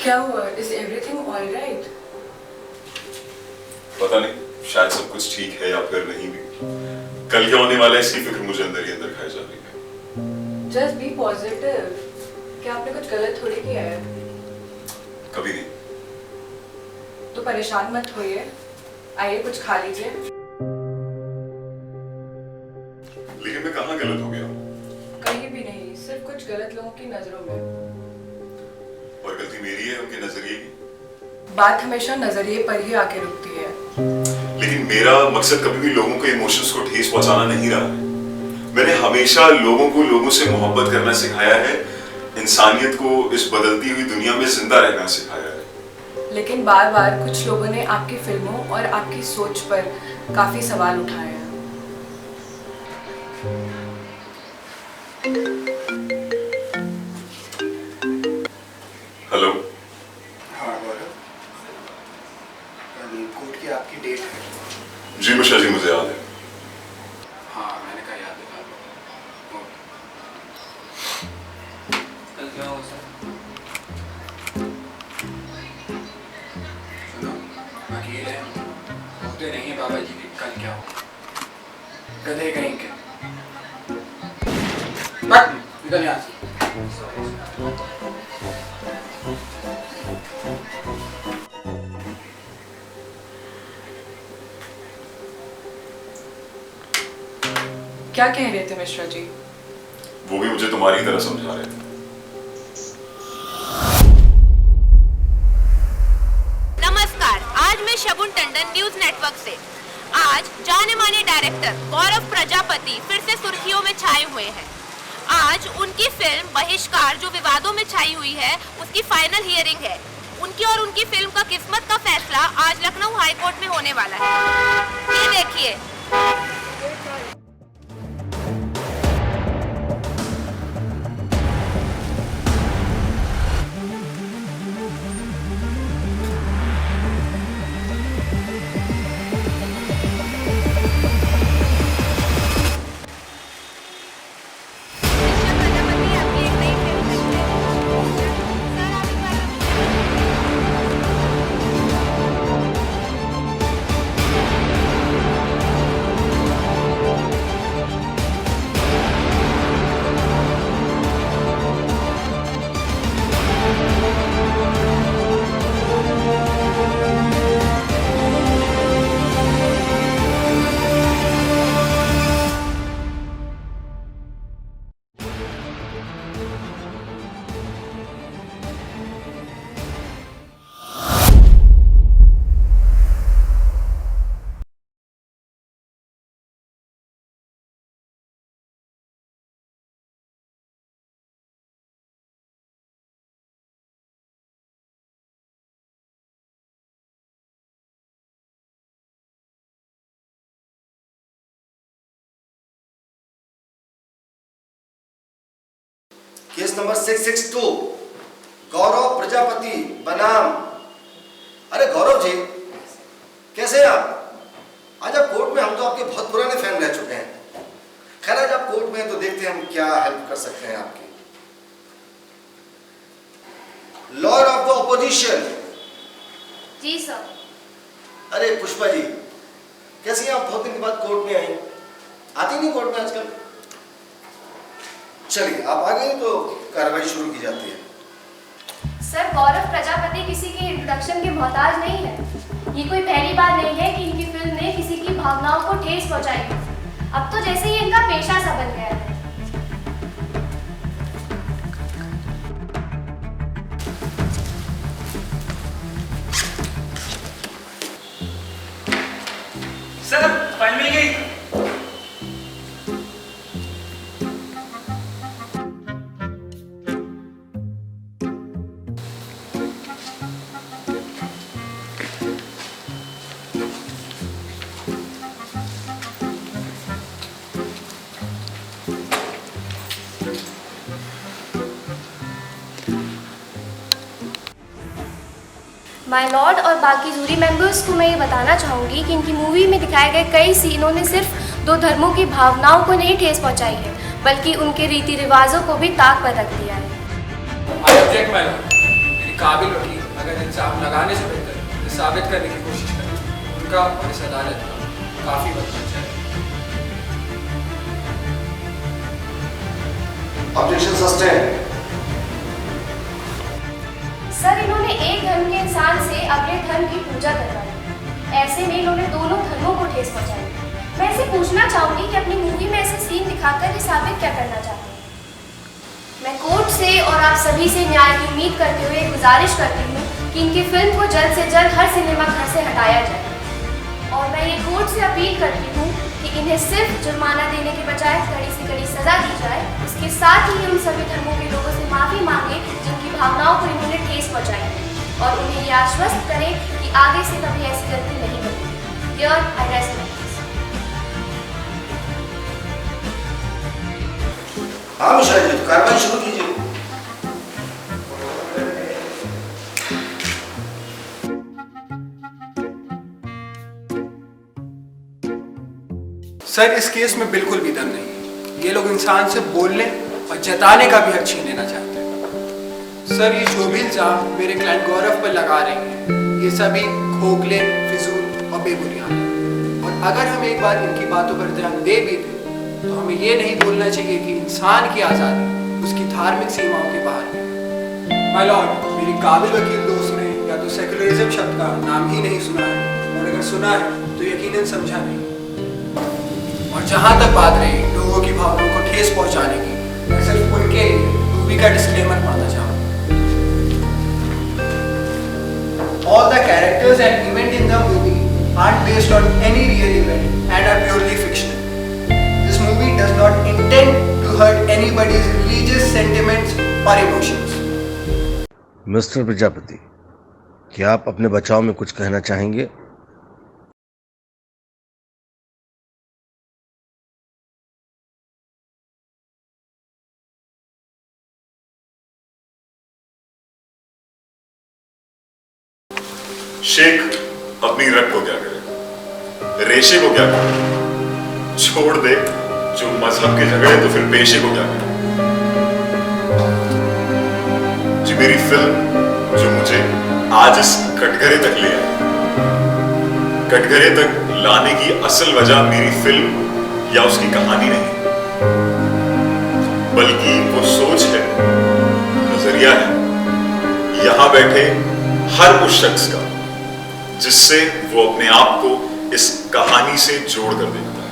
क्या हुआ? Is everything all right? पता नहीं, शायद सब कुछ ठीक है या फिर नहीं भी। कल क्या होने वाला है इसकी फिक्र मुझे अंदर ही अंदर खाई जा रही है। Just be positive. क्या आपने कुछ गलत थोड़ी किया है? कभी नहीं। तो परेशान मत होइए, आइए कुछ खा लीजिए। लेकिन मैं कहाँ गलत हो गया? कहीं भी नहीं, सिर्फ कुछ गलत लोगों की नजरों में। और गलती मेरी है उनके नजरिए की? बात हमेशा नजरिए पर ही आके रुकती है। लेकिन मेरा मकसद कभी भी लोगों के इमोशंस को ठेस पहुंचाना नहीं रहा है। मैंने हमेशा लोगों को लोगों से मोहब्बत करना सिखाया है, इंसानियत को इस बदलती हुई दुनिया में जिंदा रहना सिखाया है। लेकिन बार बार कुछ लोगों ने आपकी फिल्मों और आपकी सोच पर काफी सवाल उठाए हैं। हेलो। हाँ गौरव, कल कोर्ट की आपकी डेट है। जी मुशा जी, मुझे याद है। हाँ मैंने कहा याद दिला दो। कल क्या हुआ सर? सुनो, वकील है, होते नहीं है बाबा जी की। कल क्या हुआ? गधे कहीं के। बट निकल यहाँ से। क्या कह रहे थे मिश्रा जी? वो भी मुझे तुम्हारी तरह समझा रहे थे। नमस्कार, आज मैं शगुन टंडन न्यूज नेटवर्क से। आज जाने माने डायरेक्टर गौरव प्रजापति फिर से सुर्खियों में छाए हुए हैं। आज उनकी फिल्म बहिष्कार जो विवादों में छाई हुई है, उसकी फाइनल हियरिंग है। उनकी और उनकी फिल्म का किस्मत का फैसला आज लखनऊ हाई कोर्ट में होने वाला है। ये देखिए। केस नंबर 662 गौरव प्रजापति बनाम। अरे गौरव जी, कैसे हैं आप? आज आप कोर्ट में, हम तो आपके बहुत पुराने फैन रह चुके हैं। खैर आज आप कोर्ट में हैं तो देखते हैं हम क्या हेल्प कर सकते हैं आपकी। Lawyer of the opposition. जी सर। अरे पुष्पा जी, कैसी हैं आप? बहुत दिन के बाद कोर्ट में आई, आती नहीं कोर्ट में आजकल। चलिए आप आ गए तो कार्रवाई शुरू की जाती है। सर, गौरव प्रजापति किसी के इंट्रोडक्शन के मोहताज नहीं है। ये कोई पहली बार नहीं है कि इनकी फिल्म ने किसी की भावनाओं को ठेस पहुंचाई। अब तो जैसे ही इनका पेशा सा बन गया है। सर फाइल मिल गई। माय लॉर्ड और बाकी जूरी मेंबर्स को मैं ये बताना चाहूँगी कि इनकी मूवी में दिखाए गए कई सीनों ने सिर्फ दो धर्मों की भावनाओं को नहीं ठेस पहुँचाई है, बल्कि उनके रीति रिवाजों को भी ताक पर रख दिया है। I object, my lord. मेरी एक काबिल वकील अगर इल्जाम लगाने से बेहतर ये साबित करने की कोशिश करे, उनका और इस अदालत का काफ़ी वक्त बच जाए। Objection sustain. सर, इन्होंने एक धर्म के इंसान से अगले धर्म की पूजा करवाई। ऐसे में इन्होंने दोनों धर्मों को ठेस पहुंचाई। मैं इसे पूछना चाहूंगी कि अपनी मूवी में ऐसे सीन दिखाकर ये साबित क्या करना चाहते हैं। मैं कोर्ट से और आप सभी से न्याय की उम्मीद करते हुए गुजारिश करती हूँ कि इनकी फिल्म को जल्द से जल्द हर सिनेमा घर से हटाया जाए। और मैं ये कोर्ट से अपील करती हूँ कि इन्हें सिर्फ जुर्माना देने के बजाय कड़ी से कड़ी सजा दी जाए। इसके साथ ही उन सभी धर्मों के लोगों से माफ़ी मांगे जिनकी भावनाओं को इन्होंने ठेस पहुँचाई है, और उन्हें ये आश्वस्त करें कि आगे से कभी ऐसी गलती नहीं करेंगे। Here I rest my case. हाँ मिश्रा जी, तो कार्रवाई शुरू कीजिए। सर, इस केस में बिल्कुल भी दम नहीं है। ये लोग इंसान से बोलने और जताने का भी हक छीन लेना चाहते हैं। सर, ये जो भी इल्जाम मेरे क्लाइंट गौरव पर लगा रहे हैं, ये सभी खोखले, फिजूल और बेबुनियाद हैं। और अगर हम एक बार इनकी बातों पर ध्यान दे भी दें तो हमें ये नहीं भूलना चाहिए कि इंसान की आज़ादी उसकी धार्मिक सीमाओं के बाहर है। माय लॉर्ड, मेरी काबिल वकील दोस्त ने या तो सेकुलरिज्म शब्द का नाम ही नहीं सुना है, और अगर सुना है तो यकीनन समझा नहीं। और जहाँ तक बात रही लोगों की भावनाओं को ठेस पहुँचाने की, मैं सिर्फ उनके लिए मूवी का डिस्क्लेमर पढ़ना चाहूँगा। All the characters and events in the movie aren't based on any real event and are purely fictional. This movie does not intend to hurt anybody's religious sentiments or emotions. Mister Prajapati, क्या आप अपने बचाव में कुछ कहना चाहेंगे? शेख अपनी रग को क्या करे, रेशे को क्या करे, छोड़ दे जो मजहब के झगड़े तो फिर पेशे को क्या करे। जी मेरी फिल्म जो मुझे आज इस कटघरे तक ले आई, कटघरे तक लाने की असल वजह मेरी फिल्म या उसकी कहानी नहीं, बल्कि वो सोच है, नजरिया है यहां बैठे हर उस शख्स का जिससे वो अपने आप को इस कहानी से जोड़ कर देखता है।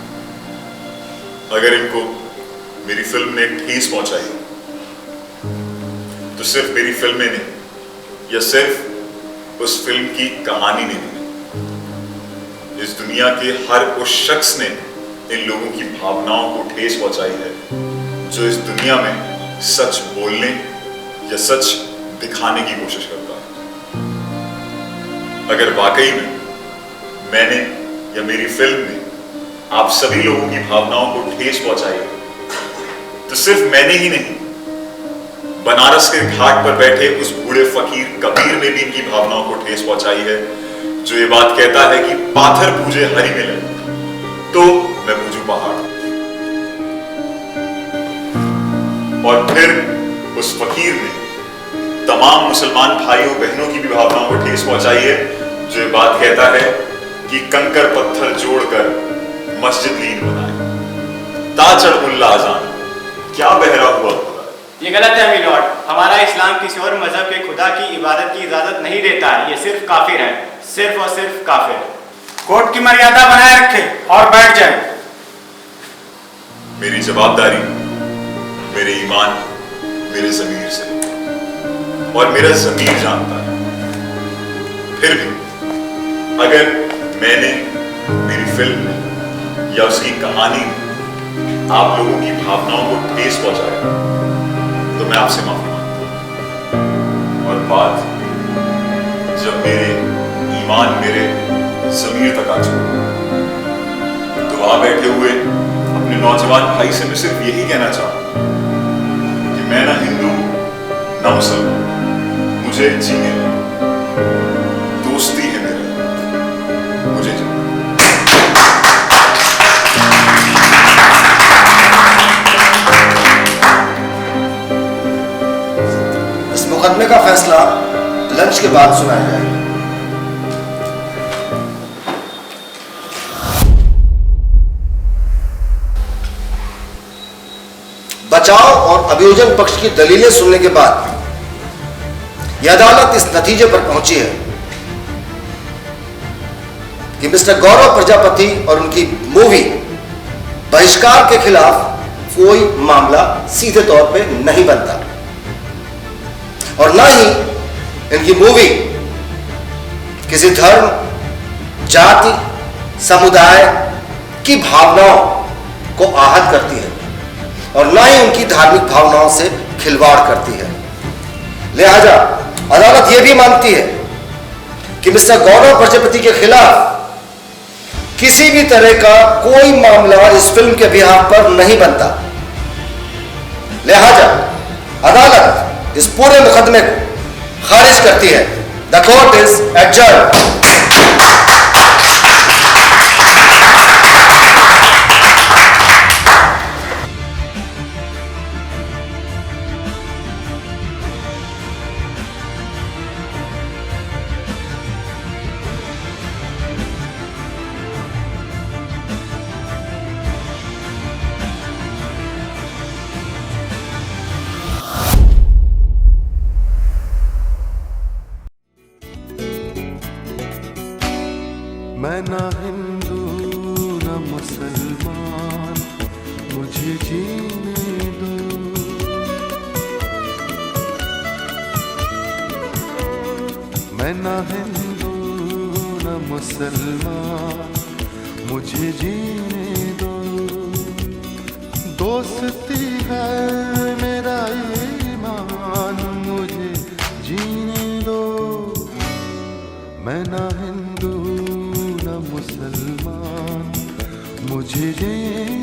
अगर इनको मेरी फिल्म ने ठेस पहुंचाई तो सिर्फ मेरी फिल्में नहीं या सिर्फ उस फिल्म की कहानी ने नहीं, इस दुनिया के हर उस शख्स ने इन लोगों की भावनाओं को ठेस पहुंचाई है जो इस दुनिया में सच बोलने या सच दिखाने की कोशिश करता है। अगर वाकई में मैंने या मेरी फिल्म ने आप सभी लोगों की भावनाओं को ठेस पहुंचाई तो सिर्फ मैंने ही नहीं, बनारस के घाट पर बैठे उस बूढ़े फकीर कबीर ने भी इनकी भावनाओं को ठेस पहुंचाई है, जो ये बात कहता है कि पाथर पूजे हरि मिले तो मैं पूजू पहाड़। और फिर उस फकीर ने तमाम मुसलमान भाइयों बहनों की भी भावनाओं को ठेस पहुंचाई है, जो ये बात कहता है कि कंकर पत्थर जोड़कर मस्जिद लीन बनाए, ताचड़ मुल्ला आजान क्या बहरा हुआ खुदा। ये गलत है मेरी लॉर्ड, हमारा इस्लाम किसी और मजहब के खुदा की इबादत की इजाजत नहीं देता है। ये सिर्फ काफिर है, सिर्फ और सिर्फ काफिर। कोर्ट की मर्यादा बनाए रखे और बैठ जाए। मेरी जवाबदारी मेरे ईमान, मेरे ज़मीर से, और मेरा ज़मीर जानता है। फिर भी अगर मैंने मेरी फिल्म या उसकी कहानी आप लोगों की भावनाओं को ठेस पहुंचाया तो मैं आपसे माफी मांगता हूं। और बात जब मेरे ईमान, मेरे ज़मीर तक आ चुकी तो वहां बैठे हुए अपने नौजवान भाई से मैं सिर्फ यही कहना चाहूंगा कि मैं ना हिंदू ना मुसलमान, मुझे जीने दोस्ती है मेरा, मुझे इस मुकदमे का फैसला लंच के बाद सुनाया जाएगा। बचाव और अभियोजन पक्ष की दलीलें सुनने के बाद यह अदालत इस नतीजे पर पहुंची है कि मिस्टर गौरव प्रजापति और उनकी मूवी बहिष्कार के खिलाफ कोई मामला सीधे तौर पे नहीं बनता और ना ही इनकी मूवी किसी धर्म, जाति, समुदाय की भावनाओं को आहत करती है और ना ही उनकी धार्मिक भावनाओं से खिलवाड़ करती है। लिहाजा अदालत यह भी मानती है कि मिस्टर गौरव प्रजापति के खिलाफ किसी भी तरह का कोई मामला इस फिल्म के बिहाफ पर नहीं बनता। लिहाजा अदालत इस पूरे मुकदमे को खारिज करती है। The court is adjourned. मैं ना हिंदू ना मुसलमान, मुझे जीने दो। मैं ना हिंदू ना मुसलमान, मुझे जीने दो। दोस्ती है मेरा ईमान, मुझे जीने दो। मैं ना हिंदू ना मुसलमान, मुझे जीने